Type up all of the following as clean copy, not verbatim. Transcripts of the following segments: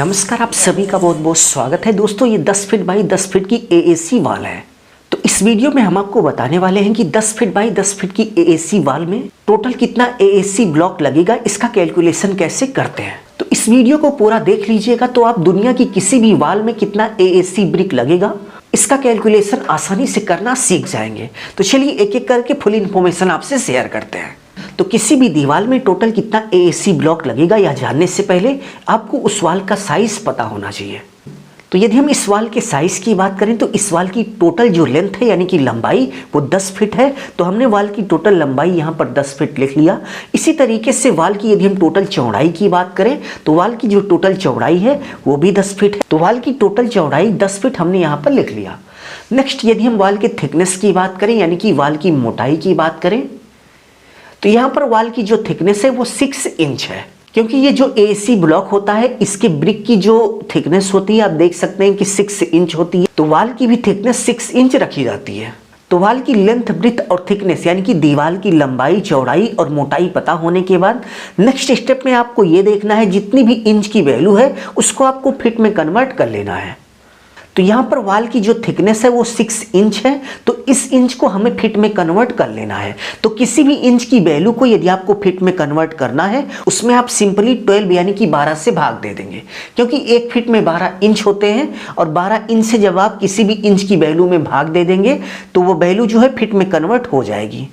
नमस्कार, आप सभी का बहुत बहुत स्वागत है। दोस्तों, ये 10 फीट बाई 10 फीट की एएसी वाल है। तो इस वीडियो में हम आपको बताने वाले हैं कि 10 फीट बाई 10 फीट की एएसी वाल में टोटल कितना एएसी ब्लॉक लगेगा, इसका कैलकुलेशन कैसे करते हैं। तो इस वीडियो को पूरा देख लीजिएगा तो आप दुनिया की किसी भी वाल में कितना एएसी ब्रिक लगेगा इसका कैलकुलेशन आसानी से करना सीख जाएंगे। तो चलिए एक एक करके फुल इन्फॉर्मेशन आपसे शेयर करते हैं। तो किसी भी दीवार में टोटल कितना एएसी ब्लॉक लगेगा यह जानने से पहले आपको उस वाल का साइज पता होना चाहिए। तो यदि हम इस वाल के साइज की बात करें तो इस वाल की टोटल जो लेंथ है यानी कि लंबाई वो 10 फीट है। तो हमने वाल की टोटल लंबाई यहाँ पर 10 फीट लिख लिया। इसी तरीके से वाल की यदि हम टोटल चौड़ाई की बात करें तो वाल की जो टोटल चौड़ाई है वो भी 10 फीट है। तो वाल की टोटल चौड़ाई 10 फीट हमने यहाँ पर लिख लिया। नेक्स्ट, यदि हम वाल के थिकनेस की बात करें यानी कि वाल की मोटाई की बात करें तो यहाँ पर वाल की जो थिकनेस है वो 6 इंच है। क्योंकि ये जो एएसी ब्लॉक होता है इसके ब्रिक की जो थिकनेस होती है आप देख सकते हैं कि 6 इंच होती है। तो वाल की भी थिकनेस 6 इंच रखी जाती है। तो वाल की लेंथ, ब्रिथ और थिकनेस यानी कि दीवार की लंबाई, चौड़ाई और मोटाई पता होने के बाद नेक्स्ट स्टेप में आपको ये देखना है जितनी भी इंच की वैल्यू है उसको आपको फीट में कन्वर्ट कर लेना है। तो यहाँ पर वाल की जो थिकनेस है वो 6 इंच है। तो इस इंच को हमें फीट में कन्वर्ट कर लेना है। तो किसी भी इंच की वैल्यू को यदि आपको फीट में कन्वर्ट करना है उसमें आप सिंपली 12 यानी कि 12 से भाग दे देंगे। क्योंकि एक फीट में 12 इंच होते हैं और 12 इंच से जब आप किसी भी इंच की वैल्यू में भाग दे देंगे तो वो वैल्यू जो है फीट में कन्वर्ट हो जाएगी।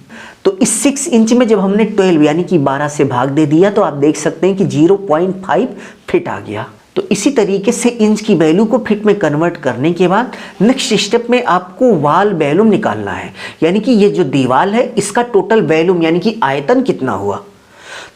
तो इस 6 इंच में जब हमने 12 यानी कि 12 से भाग दे दिया तो आप देख सकते हैं कि 0.5 फीट आ गया। तो इसी तरीके से इंच की वैल्यू को फीट में कन्वर्ट करने के बाद नेक्स्ट स्टेप में आपको वाल वॉल्यूम निकालना है। यानी कि ये जो दीवार है इसका टोटल वॉल्यूम यानी कि आयतन कितना हुआ।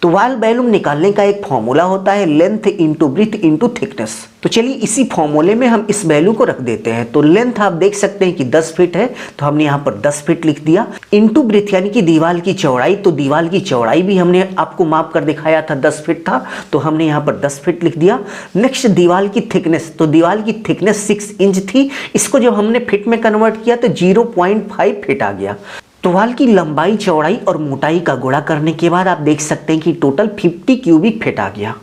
तो वाल वॉल्यूम निकालने का एक फॉर्मूला होता है length into breadth into thickness. तो चलिए इसी फॉर्मूले में हम इस वैल्यू को रख देते हैं। तो लेंथ आप देख सकते हैं कि 10 फीट है तो हमने यहाँ पर 10 फीट लिख दिया। इंटू ब्रिथ यानी कि दीवार की चौड़ाई, तो दीवार की चौड़ाई भी हमने आपको माप कर दिखाया था 10 फीट था तो हमने यहाँ पर 10 फीट लिख दिया। नेक्स्ट, दीवार की थिकनेस, तो दीवार की थिकनेस 6 इंच थी। इसको जब हमने फीट में कन्वर्ट किया तो 0.5 फीट आ गया। तो वाल की लंबाई, चौड़ाई और मोटाई का गुणा करने के बाद आप देख सकते हैं कि टोटल 50 क्यूबिक फीट आ गया।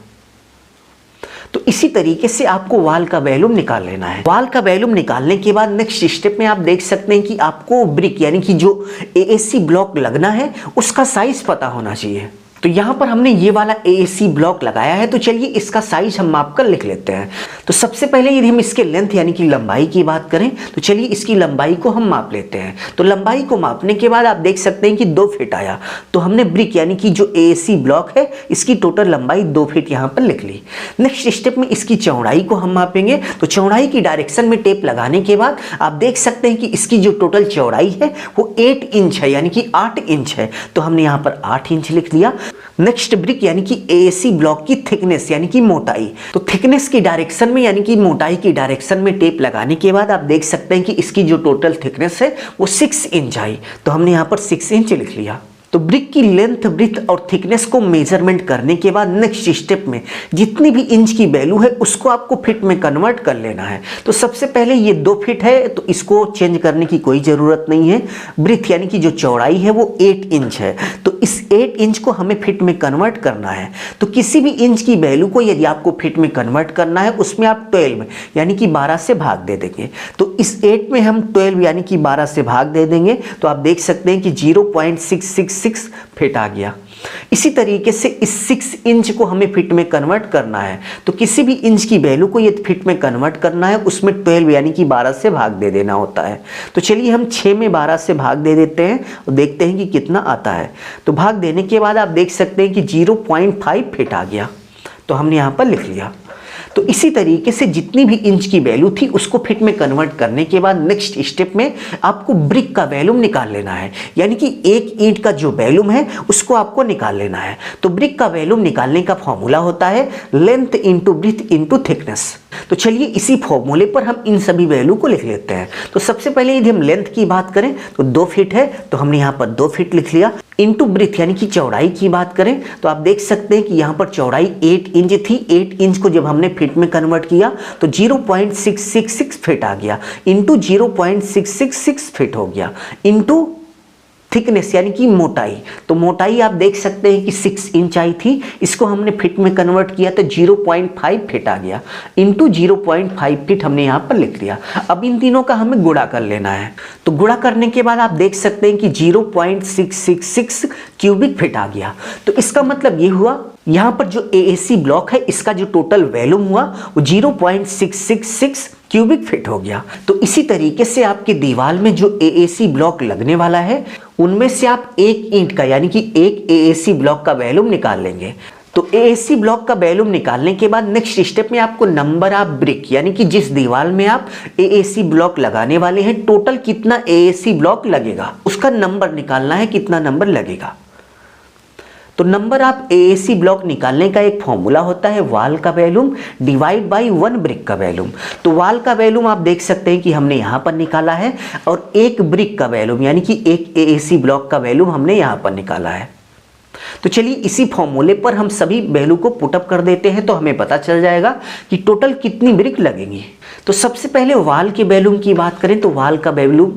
तो इसी तरीके से आपको वाल का वॉल्यूम निकाल लेना है। वाल का वॉल्यूम निकालने के बाद नेक्स्ट स्टेप में आप देख सकते हैं कि आपको ब्रिक यानी कि जो एएसी ब्लॉक लगना है उसका साइज पता होना चाहिए। तो यहाँ पर हमने ये वाला एएसी ब्लॉक लगाया है। तो चलिए इसका साइज हम माप कर लिख लेते हैं। तो सबसे पहले यदि हम इसके लेंथ यानी कि लंबाई की बात करें तो चलिए इसकी लंबाई को हम माप लेते हैं। तो लंबाई को मापने के बाद आप देख सकते हैं कि 2 फीट आया। तो हमने ब्रिक यानी कि जो एएसी ब्लॉक है इसकी टोटल लंबाई 2 फीट यहाँ पर लिख ली। नेक्स्ट स्टेप में इसकी चौड़ाई को हम मापेंगे। तो चौड़ाई की डायरेक्शन में टेप लगाने के बाद आप देख सकते हैं कि इसकी जो टोटल चौड़ाई है वो 8 इंच है यानी कि 8 इंच है। तो हमने यहाँ पर 8 इंच लिख दिया। नेक्स्ट, ब्रिक यानी कि एएसी ब्लॉक की थिकनेस यानी कि मोटाई, तो थिकनेस की डायरेक्शन में यानी कि मोटाई की डायरेक्शन में टेप लगाने के बाद आप देख सकते हैं कि इसकी जो टोटल थिकनेस है वो 6 इंच आई। तो हमने यहाँ पर 6 इंच लिख लिया। तो ब्रिक की लेंथ, ब्रिथ और थिकनेस को मेजरमेंट करने के बाद नेक्स्ट स्टेप में जितनी भी इंच की वैल्यू है उसको आपको फीट में कन्वर्ट कर लेना है। तो सबसे पहले ये 2 फीट है तो इसको चेंज करने की कोई ज़रूरत नहीं है। ब्रिथ यानी कि जो चौड़ाई है वो 8 इंच है। तो इस 8 इंच को हमें फीट में कन्वर्ट करना है। तो किसी भी इंच की वैल्यू को यदि आपको फीट में कन्वर्ट करना है उसमें आप 12 यानी कि 12 से भाग दे देंगे। तो इस 8 में हम 12 यानी कि 12 से भाग दे देंगे तो आप देख सकते हैं कि 0.666 फीट आ गया। इसी तरीके से इस 6 इंच को हमें फीट में कन्वर्ट करना है। तो किसी भी इंच की वैल्यू को यदि फीट में कन्वर्ट करना है उसमें 12 यानी कि 12 से भाग दे देना होता है। तो चलिए हम 6 में 12 से भाग दे देते हैं और देखते हैं कि कितना आता है। तो भाग देने के बाद आप देख सकते हैं कि 0.5 फीट आ गया। तो हमने यहाँ पर लिख लिया। तो इसी तरीके से जितनी भी इंच की वैल्यू थी उसको फीट में कन्वर्ट करने के बाद नेक्स्ट स्टेप में आपको ब्रिक का वॉल्यूम निकाल लेना है। यानी कि एक ईंट का जो वॉल्यूम है उसको आपको निकाल लेना है। तो ब्रिक का वॉल्यूम निकालने का फॉर्मूला होता है length into breadth into thickness. तो चलिए इसी फॉर्मूले पर हम इन सभी वैल्यू को लिख लेते हैं। तो सबसे पहले यदि हम लेंथ की बात करें तो 2 फीट है तो हमने यहाँ पर 2 फीट लिख लिया। इंटू ब्रिथ यानी कि चौड़ाई की बात करें तो आप देख सकते हैं कि यहाँ पर चौड़ाई 8 इंच थी। 8 इंच को जब हमने फीट में कन्वर्ट किया तो 0.666 फीट आ गया। इंटू 0.666 फीट हो गया। इंटू थिकनेस यानी कि मोटाई, तो मोटाई आप देख सकते हैं कि 6 इंच आई थी, इसको हमने फिट में कन्वर्ट किया तो 0.5 फिट आ गया, इंटू 0.5 फिट हमने यहाँ पर लिख दिया। अब इन तीनों का हमें गुणा कर लेना है, तो गुणा करने के बाद आप देख सकते हैं कि 0.666 क्यूबिक फिट आ गया। तो इसका मतलब ये हुआ यहाँ पर जो एएसी ब्लॉक है इसका जो टोटल वॉल्यूम हुआ वो 0.666 क्यूबिक फिट हो गया। तो इसी तरीके से आपके दीवार में जो एएसी ब्लॉक लगने वाला है उनमें से आप एक ईंट का यानी कि एक एएसी ब्लॉक का वॉल्यूम निकाल लेंगे। तो एएसी ब्लॉक का वॉल्यूम निकालने के बाद नेक्स्ट स्टेप में आपको नंबर ऑफ ब्रिक यानी कि जिस दीवार में आप एएसी ब्लॉक लगाने वाले हैं टोटल कितना एएसी ब्लॉक लगेगा उसका नंबर निकालना है, कितना नंबर लगेगा। तो नंबर ऑफ एएसी ब्लॉक निकालने का एक फॉर्मूला होता है वाल का वॉल्यूम डिवाइड बाय 1 ब्रिक का वॉल्यूम। तो वाल का वॉल्यूम आप देख सकते हैं कि हमने यहाँ पर निकाला है और एक ब्रिक का वॉल्यूम यानी कि एक एएसी ब्लॉक का वॉल्यूम हमने यहाँ पर निकाला है। तो चलिए इसी फॉर्मूले पर हम सभी वैल्यू को पुटअप कर देते हैं तो हमें पता चल जाएगा कि टोटल कितनी ब्रिक लगेंगी। तो सबसे पहले वाल के वॉल्यूम की बात करें तो वाल का वॉल्यूम,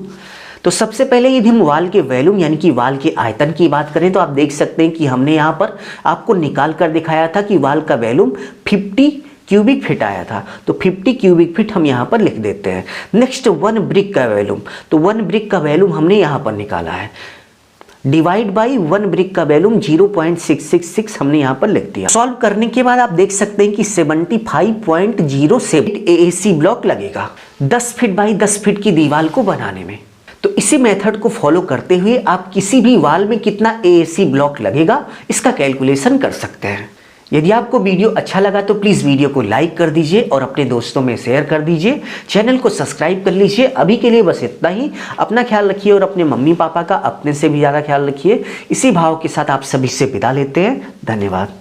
तो सबसे पहले यदि हम वाल के वॉल्यूम यानी कि वाल के आयतन की बात करें तो आप देख सकते हैं कि हमने यहाँ पर आपको निकाल कर दिखाया था कि वाल का वॉल्यूम 50 क्यूबिक फिट आया था। तो 50 क्यूबिक फिट हम यहाँ पर लिख देते हैं। नेक्स्ट 1 ब्रिक का वॉल्यूम, तो 1 ब्रिक का वॉल्यूम हमने यहाँ पर निकाला है डिवाइड बाई 1 ब्रिक का वॉल्यूम 0.666 हमने यहाँ पर लिख दिया। सॉल्व करने के बाद आप देख सकते हैं कि 75.07 एएसी ब्लॉक लगेगा 10 फीट बाई 10 फीट की दीवार को बनाने में। तो इसी मेथड को फॉलो करते हुए आप किसी भी वाल में कितना एएसी ब्लॉक लगेगा इसका कैलकुलेशन कर सकते हैं। यदि आपको वीडियो अच्छा लगा तो प्लीज़ वीडियो को लाइक कर दीजिए और अपने दोस्तों में शेयर कर दीजिए, चैनल को सब्सक्राइब कर लीजिए। अभी के लिए बस इतना ही। अपना ख्याल रखिए और अपने मम्मी पापा का अपने से भी ज़्यादा ख्याल रखिए। इसी भाव के साथ आप सभी से विदा लेते हैं। धन्यवाद।